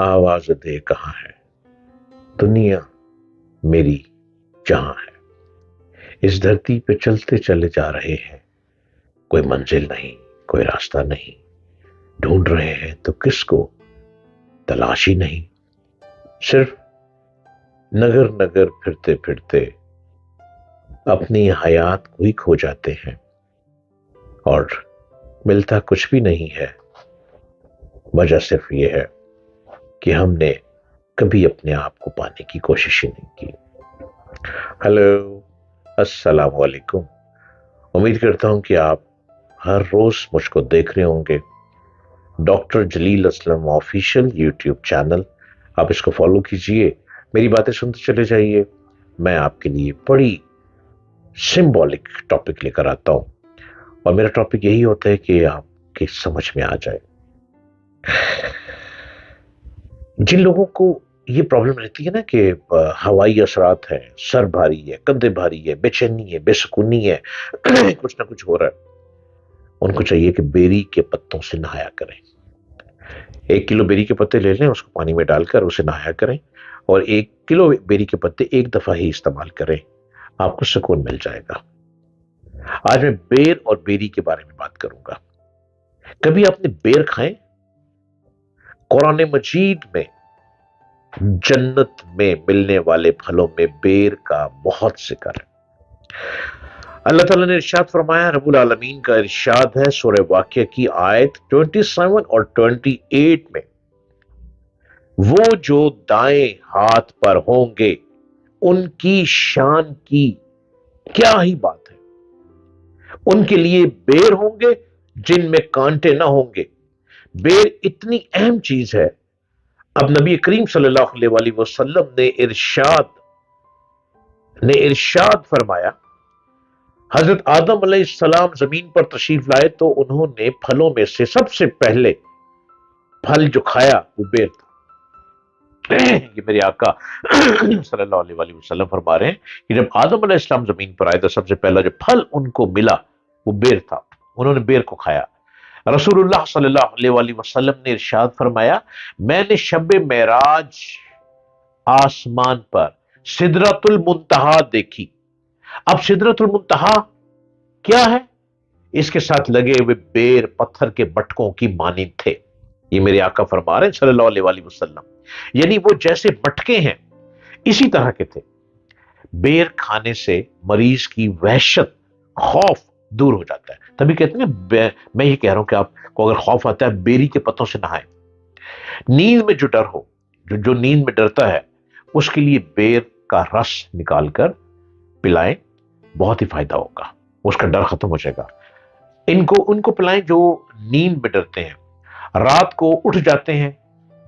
آواز دے کہاں ہے دنیا میری جہاں ہے. اس دھرتی پہ چلتے چلے جا رہے ہیں، کوئی منزل نہیں، کوئی راستہ نہیں. ڈھونڈ رہے ہیں تو کس کو تلاش ہی نہیں. صرف نگر نگر پھرتے پھرتے اپنی حیات کو ہی کھو جاتے ہیں اور ملتا کچھ بھی نہیں ہے. وجہ صرف یہ ہے کہ ہم نے کبھی اپنے آپ کو پانے کی کوشش ہی نہیں کی. ہیلو، السلام علیکم. امید کرتا ہوں کہ آپ ہر روز مجھ کو دیکھ رہے ہوں گے. ڈاکٹر جلیل اسلم آفیشیل یوٹیوب چینل، آپ اس کو فالو کیجئے، میری باتیں سنتے چلے جائیے. میں آپ کے لیے بڑی سمبولک ٹاپک لے کر آتا ہوں، اور میرا ٹاپک یہی ہوتا ہے کہ آپ کی سمجھ میں آ جائے. جن لوگوں کو یہ پرابلم رہتی ہے نا کہ ہوائی اثرات ہیں، سر بھاری ہے، کندھے بھاری ہے، بے چینی ہے، بے سکونی ہے، کچھ نہ کچھ ہو رہا ہے، ان کو چاہیے کہ بیری کے پتوں سے نہایا کریں. 1 کلو بیری کے پتے لے لیں، اس کو پانی میں ڈال کر اسے نہایا کریں، اور 1 کلو بیری کے پتے ایک دفعہ ہی استعمال کریں، آپ کو سکون مل جائے گا. آج میں بیر اور بیری کے بارے میں بات کروں گا. کبھی آپ نے بیر کھائیں؟ قرآن مجید میں جنت میں ملنے والے پھلوں میں بیر کا بہت ذکر ہے. اللہ تعالیٰ نے ارشاد فرمایا، رب العالمین کا ارشاد ہے سورہ واقعہ کی آیت 27 اور 28 میں، وہ جو دائیں ہاتھ پر ہوں گے ان کی شان کی کیا ہی بات ہے. ان کے لیے بیر ہوں گے جن میں کانٹے نہ ہوں گے. بیر اتنی اہم چیز ہے. اب نبی کریم صلی اللہ علیہ وآلہ وسلم نے ارشاد فرمایا، حضرت آدم علیہ السلام زمین پر تشریف لائے تو انہوں نے پھلوں میں سے سب سے پہلے پھل جو کھایا وہ بیر تھا. یہ میرے آقا صلی اللہ علیہ وآلہ وسلم فرما رہے ہیں کہ جب آدم علیہ السلام زمین پر آئے تو سب سے پہلا جو پھل ان کو ملا وہ بیر تھا. انہوں نے بیر کو کھایا. رسول اللہ صلی اللہ علیہ وآلہ وسلم نے ارشاد فرمایا، میں نے شب معراج آسمان پر سدرۃ المنتہا دیکھی. اب سدرۃ المنتہا کیا ہے؟ اس کے ساتھ لگے ہوئے بیر پتھر کے بٹکوں کی مانند تھے. یہ میرے آقا فرما رہے ہیں صلی اللہ علیہ وآلہ وسلم، یعنی وہ جیسے بٹکے ہیں اسی طرح کے تھے. بیر کھانے سے مریض کی وحشت، خوف دور ہو جاتا ہے. تبھی کہتے ہیں میں یہ کہہ رہا ہوں کہ آپ کو اگر خوف آتا ہے بیری کے پتوں سے نہائیں. نیند میں جو ڈر ہو، جو نیند میں ڈرتا ہے، اس کے لیے بیر کا رس نکال کر پلائیں، بہت ہی فائدہ ہوگا، اس کا ڈر ختم ہو جائے گا. ان کو پلائیں جو نیند میں ڈرتے ہیں، رات کو اٹھ جاتے ہیں،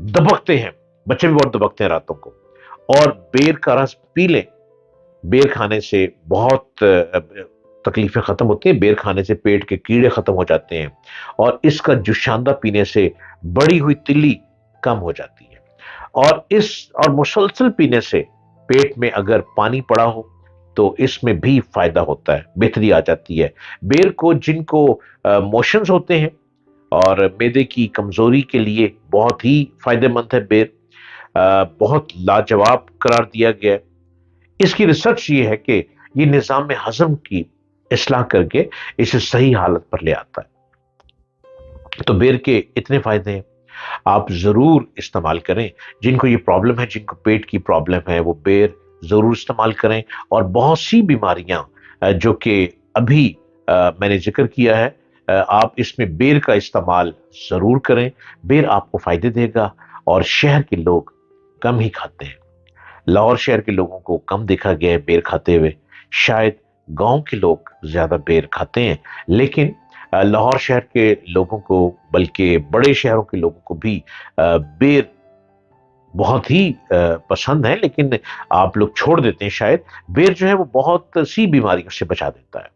دبکتے ہیں. بچے بھی بہت دبکتے ہیں راتوں کو، اور بیر کا رس پی لیں. بیر کھانے سے بہت تکلیفیں ختم ہوتی ہیں. بیر کھانے سے پیٹ کے کیڑے ختم ہو جاتے ہیں، اور اس کا جوشاندہ پینے سے بڑی ہوئی تلی کم ہو جاتی ہے. اور مسلسل پینے سے پیٹ میں اگر پانی پڑا ہو تو اس میں بھی فائدہ ہوتا ہے، بہتری آ جاتی ہے. بیر کو جن کو موشنز ہوتے ہیں اور معدے کی کمزوری کے لیے بہت ہی فائدہ مند ہے بیر، بہت لاجواب قرار دیا گیا ہے. اس کی ریسرچ یہ ہے کہ یہ نظام ہضم کی اصلاح کر کے اسے صحیح حالت پر لے آتا ہے. تو بیر کے اتنے فائدے ہیں، آپ ضرور استعمال کریں. جن کو یہ پرابلم ہے، جن کو پیٹ کی پرابلم ہے، وہ بیر ضرور استعمال کریں. اور بہت سی بیماریاں جو کہ ابھی میں نے ذکر کیا ہے، آپ اس میں بیر کا استعمال ضرور کریں. بیر آپ کو فائدے دے گا. اور شہر کے لوگ کم ہی کھاتے ہیں. لاہور شہر کے لوگوں کو کم دیکھا گیا ہے بیر کھاتے ہوئے. شاید گاؤں کے لوگ زیادہ بیر کھاتے ہیں، لیکن لاہور شہر کے لوگوں کو، بلکہ بڑے شہروں کے لوگوں کو بھی بیر بہت ہی پسند ہے، لیکن آپ لوگ چھوڑ دیتے ہیں شاید. بیر جو ہے وہ بہت سی بیماریوں سے بچا دیتا ہے.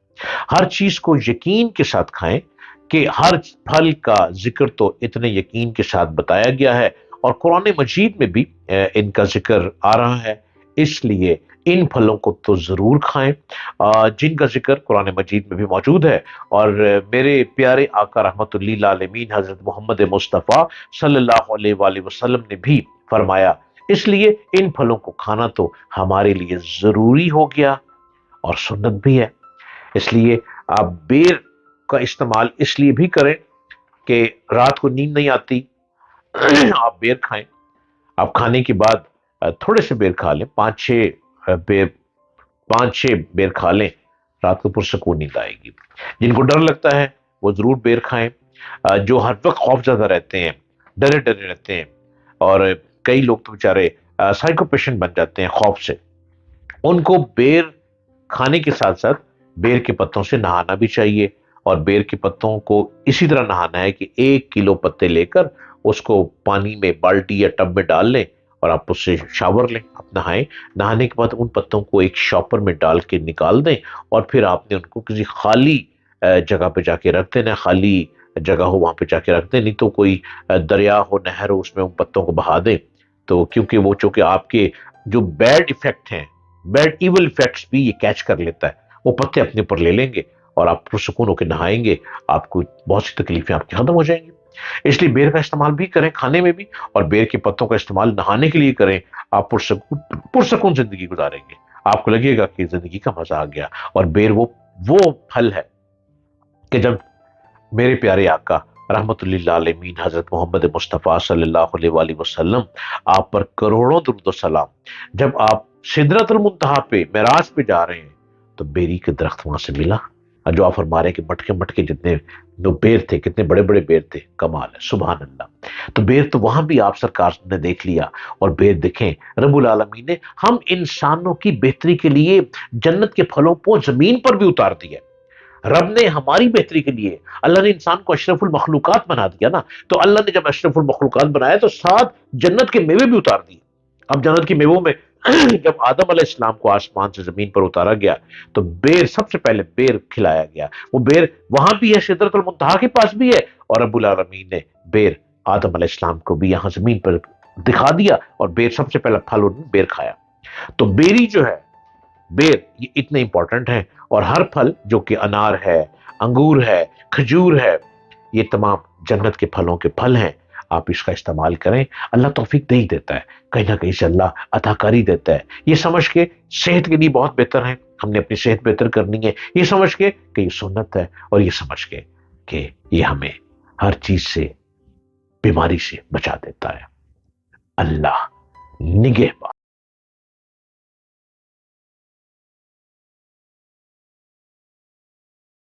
ہر چیز کو یقین کے ساتھ کھائیں کہ ہر پھل کا ذکر تو اتنے یقین کے ساتھ بتایا گیا ہے، اور قرآن مجید میں بھی ان کا ذکر آ رہا ہے. اس لیے ان پھلوں کو تو ضرور کھائیں جن کا ذکر قرآن مجید میں بھی موجود ہے، اور میرے پیارے آقا رحمت اللہ العالمین حضرت محمد مصطفیٰ صلی اللہ علیہ وآلہ وسلم نے بھی فرمایا۔ اس لیے ان پھلوں کو کھانا تو ہمارے لیے ضروری ہو گیا اور سنت بھی ہے۔ اس لیے آپ بیر کا استعمال اس لیے بھی کریں کہ رات کو نیند نہیں آتی، آپ بیر کھائیں۔ آپ کھانے کے بعد تھوڑے سے بیر کھا لیں، بیر پانچ چھ بیر کھا لیں، رات کو پرسکون نیند آئے گی۔ جن کو ڈر لگتا ہے وہ ضرور بیر کھائیں۔ جو ہر وقت خوف زدہ رہتے ہیں، ڈرے ڈرے رہتے ہیں، اور کئی لوگ تو بیچارے سائیکو پیشنٹ بن جاتے ہیں خوف سے، ان کو بیر کھانے کے ساتھ ساتھ بیر کے پتوں سے نہانا بھی چاہیے۔ اور بیر کے پتوں کو اسی طرح نہانا ہے کہ 1 کلو پتے لے کر اس کو پانی میں بالٹی یا ٹب میں ڈال لیں اور آپ اس سے شاور لیں، آپ نہائیں۔ نہانے کے بعد ان پتوں کو ایک شاپر میں ڈال کے نکال دیں، اور پھر آپ نے ان کو کسی خالی جگہ پہ جا کے رکھ دینا، خالی جگہ ہو وہاں پہ جا کے رکھ دیں، نہیں تو کوئی دریا ہو، نہر ہو، اس میں ان پتوں کو بہا دیں، تو کیونکہ وہ چونکہ آپ کے جو بیڈ ایفیکٹ ہیں، بیڈ ایول ایفیکٹس بھی یہ کیچ کر لیتا ہے، وہ پتے اپنے اوپر لے لیں گے اور آپ پرسکون ہو کے نہائیں گے، آپ کو بہت سی تکلیفیں آپ کی ختم ہو جائیں گی۔ اس لیے بیر کا استعمال بھی کریں کھانے میں بھی، اور بیر کے پتوں کا استعمال نہانے کے لیے کریں۔ آپ پرسکون زندگی گزاریں گے، آپ کو لگے گا کہ زندگی کا مزہ آ گیا۔ اور بیر وہ پھل ہے کہ جب میرے پیارے آقا رحمت اللہ علیہ حضرت محمد مصطفیٰ صلی اللہ علیہ وآلہ وسلم آپ پر کروڑوں درود و سلام، جب آپ سدرۃ المنتہا پہ معراج پہ جا رہے ہیں تو بیری کے درخت وہاں سے ملا، اور جو آپ فرما رہے ہیں کہ مٹکے مٹکے جتنے جو بیر تھے، کتنے بڑے بڑے بیر تھے، کمال ہے، سبحان اللہ۔ تو بیر تو وہاں بھی آپ سرکار نے دیکھ لیا، اور بیر دیکھیں رب العالمین نے ہم انسانوں کی بہتری کے لیے جنت کے پھلوں کو زمین پر بھی اتار دیا۔ رب نے ہماری بہتری کے لیے، اللہ نے انسان کو اشرف المخلوقات بنا دیا نا، تو اللہ نے جب اشرف المخلوقات بنایا تو ساتھ جنت کے میوے بھی اتار دیے۔ اب جنت کے میووں میں جب آدم علیہ السلام کو آسمان سے زمین پر اتارا گیا تو بیر، سب سے پہلے بیر کھلایا گیا۔ وہ بیر وہاں بھی ہے، سدرۃ المنتہا کے پاس بھی ہے، اور رب العالمین نے بیر آدم علیہ السلام کو بھی یہاں زمین پر دکھا دیا، اور بیر سب سے پہلا پھل انہوں نے بیر کھایا۔ تو بیری جو ہے، بیر، یہ اتنے امپورٹنٹ ہیں، اور ہر پھل جو کہ انار ہے، انگور ہے، کھجور ہے، یہ تمام جنت کے پھلوں کے پھل ہیں۔ آپ اس کا استعمال کریں، اللہ توفیق دے ہی دیتا ہے، کہیں نہ کہیں سے اللہ عطا کاری دیتا ہے۔ یہ سمجھ کے صحت کے لیے بہت بہتر ہے، ہم نے اپنی صحت بہتر کرنی ہے، یہ سمجھ کے کہ یہ سنت ہے، اور یہ سمجھ کے کہ یہ ہمیں ہر چیز سے، بیماری سے بچا دیتا ہے۔ اللہ نگہبان۔